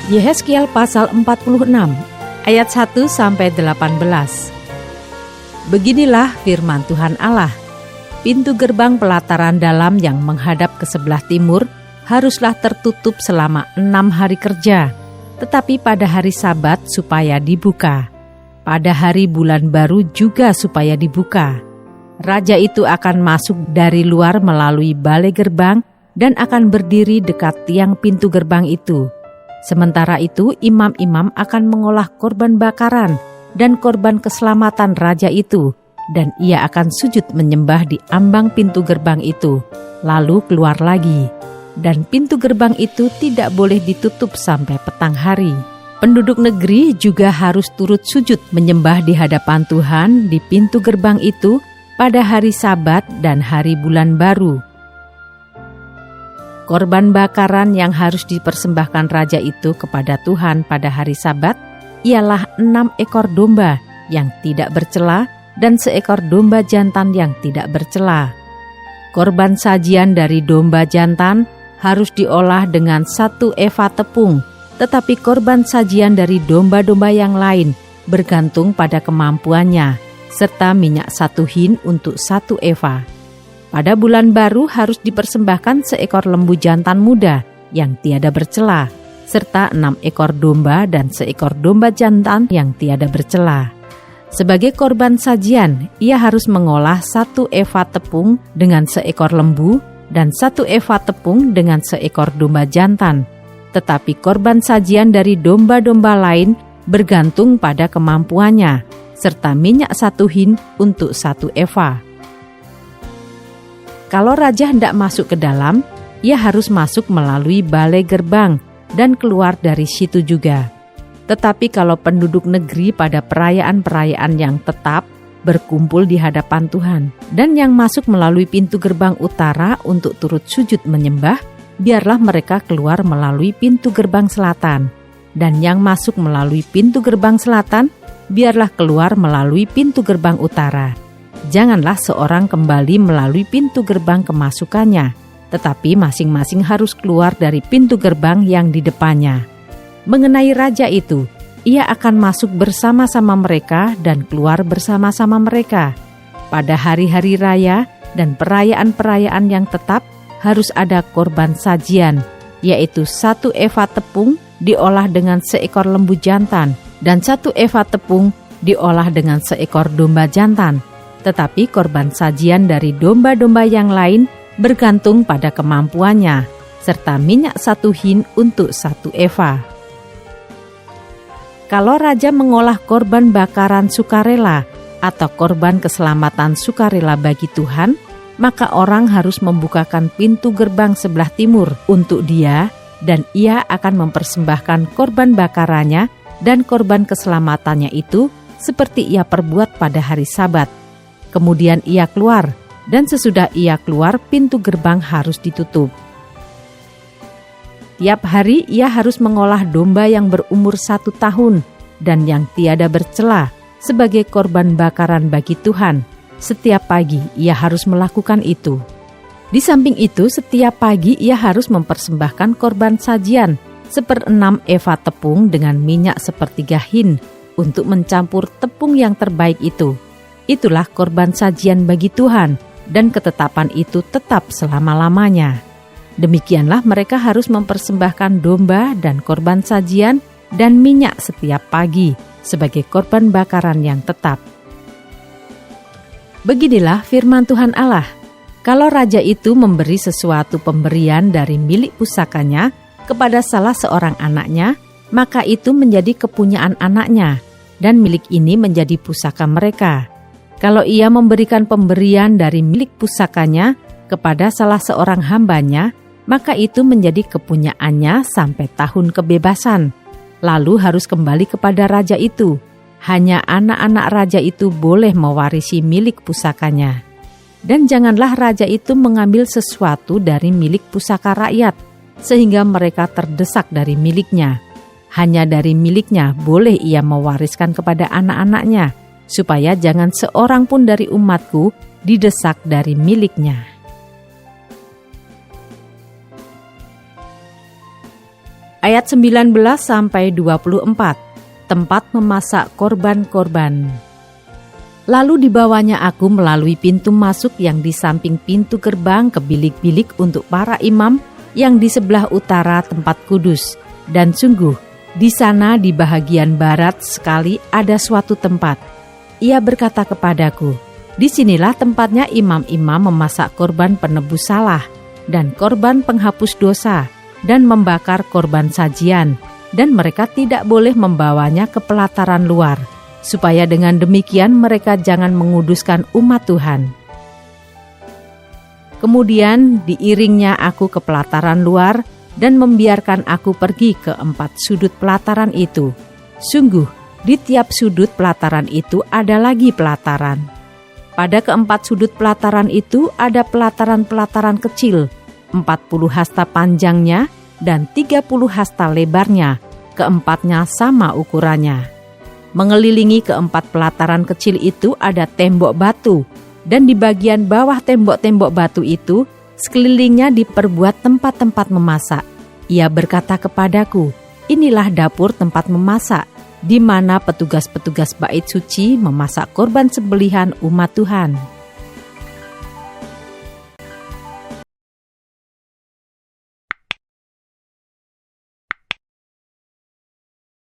Yehezkiel pasal 46 ayat 1-18. Beginilah firman Tuhan Allah. Pintu gerbang pelataran dalam yang menghadap ke sebelah timur haruslah tertutup selama 6 hari kerja, tetapi pada hari Sabat supaya dibuka. Pada hari bulan baru juga supaya dibuka. Raja itu akan masuk dari luar melalui balai gerbang dan akan berdiri dekat tiang pintu gerbang itu. Sementara itu, imam-imam akan mengolah korban bakaran dan korban keselamatan raja itu, dan ia akan sujud menyembah di ambang pintu gerbang itu, lalu keluar lagi. Dan pintu gerbang itu tidak boleh ditutup sampai petang hari. Penduduk negeri juga harus turut sujud menyembah di hadapan Tuhan di pintu gerbang itu pada hari Sabat dan hari bulan baru. Korban bakaran yang harus dipersembahkan raja itu kepada Tuhan pada hari Sabat ialah 6 ekor domba yang tidak bercela dan seekor domba jantan yang tidak bercela. Korban sajian dari domba jantan harus diolah dengan 1 eva tepung, tetapi korban sajian dari domba-domba yang lain bergantung pada kemampuannya, serta minyak 1 hin untuk 1 eva. Pada bulan baru harus dipersembahkan seekor lembu jantan muda yang tiada bercela, serta 6 ekor domba dan seekor domba jantan yang tiada bercela. Sebagai korban sajian, ia harus mengolah 1 eva tepung dengan seekor lembu dan 1 eva tepung dengan seekor domba jantan. Tetapi korban sajian dari domba-domba lain bergantung pada kemampuannya, serta minyak 1 hin untuk 1 eva. Kalau raja hendak masuk ke dalam, ia harus masuk melalui balai gerbang dan keluar dari situ juga. Tetapi kalau penduduk negeri pada perayaan-perayaan yang tetap berkumpul di hadapan Tuhan, dan yang masuk melalui pintu gerbang utara untuk turut sujud menyembah, biarlah mereka keluar melalui pintu gerbang selatan. Dan yang masuk melalui pintu gerbang selatan, biarlah keluar melalui pintu gerbang utara. Janganlah seorang kembali melalui pintu gerbang kemasukannya, tetapi masing-masing harus keluar dari pintu gerbang yang di depannya. Mengenai raja itu, ia akan masuk bersama-sama mereka dan keluar bersama-sama mereka. Pada hari-hari raya dan perayaan-perayaan yang tetap harus ada korban sajian, yaitu 1 eva tepung diolah dengan seekor lembu jantan dan 1 eva tepung diolah dengan seekor domba jantan. Tetapi korban sajian dari domba-domba yang lain bergantung pada kemampuannya, serta minyak 1 hin untuk 1 eva. Kalau raja mengolah korban bakaran sukarela atau korban keselamatan sukarela bagi Tuhan, maka orang harus membukakan pintu gerbang sebelah timur untuk dia, dan ia akan mempersembahkan korban bakarannya dan korban keselamatannya itu seperti ia perbuat pada hari Sabat. Kemudian ia keluar, dan sesudah ia keluar pintu gerbang harus ditutup. Tiap hari ia harus mengolah domba yang berumur 1 tahun dan yang tiada bercela sebagai korban bakaran bagi Tuhan. Setiap pagi ia harus melakukan itu. Di samping itu, setiap pagi ia harus mempersembahkan korban sajian 1/6 eva tepung dengan minyak 1/3 hin untuk mencampur tepung yang terbaik itu. Itulah korban sajian bagi Tuhan, dan ketetapan itu tetap selama-lamanya. Demikianlah mereka harus mempersembahkan domba dan korban sajian dan minyak setiap pagi sebagai korban bakaran yang tetap. Beginilah firman Tuhan Allah. Kalau raja itu memberi sesuatu pemberian dari milik pusakanya kepada salah seorang anaknya, maka itu menjadi kepunyaan anaknya, dan milik ini menjadi pusaka mereka. Kalau ia memberikan pemberian dari milik pusakanya kepada salah seorang hambanya, maka itu menjadi kepunyaannya sampai tahun kebebasan. Lalu harus kembali kepada raja itu. Hanya anak-anak raja itu boleh mewarisi milik pusakanya. Dan janganlah raja itu mengambil sesuatu dari milik pusaka rakyat, sehingga mereka terdesak dari miliknya. Hanya dari miliknya boleh ia mewariskan kepada anak-anaknya, supaya jangan seorang pun dari umatku didesak dari miliknya. Ayat 19 sampai 24, tempat memasak korban-korban. Lalu dibawanya aku melalui pintu masuk yang di samping pintu gerbang ke bilik-bilik untuk para imam yang di sebelah utara tempat kudus. Dan sungguh, di sana di bahagian barat sekali ada suatu tempat. Ia berkata kepadaku, disinilah tempatnya imam-imam memasak korban penebus salah dan korban penghapus dosa dan membakar korban sajian, dan mereka tidak boleh membawanya ke pelataran luar, supaya dengan demikian mereka jangan menguduskan umat Tuhan. Kemudian diiringnya aku ke pelataran luar dan membiarkan aku pergi ke 4 sudut pelataran itu. Sungguh, di tiap sudut pelataran itu ada lagi pelataran. Pada ke-4 sudut pelataran itu ada pelataran-pelataran kecil, 40 hasta panjangnya dan 30 hasta lebarnya, keempatnya sama ukurannya. Mengelilingi ke-4 pelataran kecil itu ada tembok batu, dan di bagian bawah tembok-tembok batu itu, sekelilingnya diperbuat tempat-tempat memasak. Ia berkata kepadaku, inilah dapur tempat memasak, di mana petugas-petugas bait suci memasak korban sembelihan umat Tuhan.